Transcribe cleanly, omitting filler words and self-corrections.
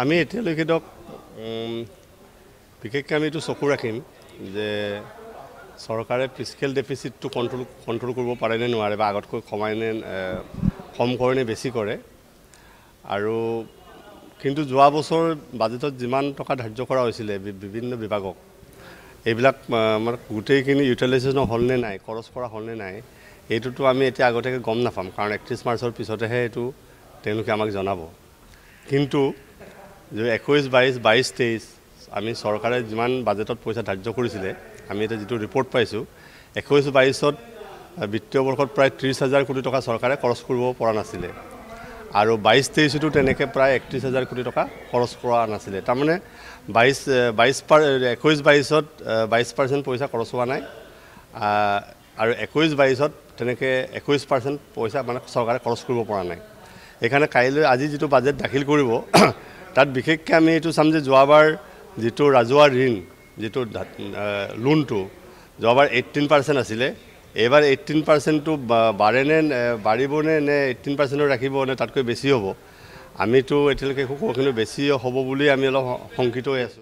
আমি এতিয়ালৈকে ধৰক বিশেষকৈ আমি এইটো চকু ৰাখিম যে চৰকাৰে ফিস্কেল ডেফিচিটটো কণ্ট্ৰল কৰিব পাৰে নে নোৱাৰে বা আগতকৈ কম কৰে নে বেছি কৰে। আৰু কিন্তু যোৱা বছৰ বাজেটত যিমান টকা ধাৰ্য কৰা হৈছিলে বিভিন্ন বিভাগক, এইবিলাক মানে গোটেইখিনি ইউটিলাইজেশ্যন হ'লনে নাই, খৰচ কৰা হ'লনে নাই, এইটোতো আমি এতিয়া আগতীয়াকৈ গম নাপাম, কাৰণ 31 মাৰ্চৰ পিছতহে এইটো তেওঁলোকে আমাক জনাব। কিন্তু 21, 22, 23 আমি চৰকাৰে যিমান বাজেটত পইচা ধাৰ্য কৰিছিলে, আমি এতিয়া যিটো ৰিপৰ্ট পাইছোঁ, 21, 22ত বিত্তীয় বৰ্ষত প্ৰায় 30,000 কোটি টকা চৰকাৰে খৰচ কৰিব পৰা নাছিলে, আৰু 22, 23তো তেনেকৈ প্ৰায় 31,000 কোটি টকা খৰচ কৰা নাছিলে। তাৰমানে 21, 22ত 22% পইচা খৰচ হোৱা নাই, আৰু 21, 22ত তেনেকৈ 21% পইচা মানে চৰকাৰে খৰচ কৰিব পৰা নাই। সেইকাৰণে আজি যিটো বাজেট দাখিল কৰিব তাত বিশেষকৈ আমি এইটো চাম যে যোৱাবাৰ যিটো ৰাজহুৱা ঋণ, যিটো লোনটো যোৱাবাৰ 18% আছিলে, এইবাৰ 18%টো বাঢ়িবনে নে 18% ৰাখিব নে তাতকৈ বেছি হ'ব, আমিতো এতিয়ালৈকে একো কিন্তু বেছি হ'ব বুলি আমি অলপ শংকিত হৈ আছোঁ।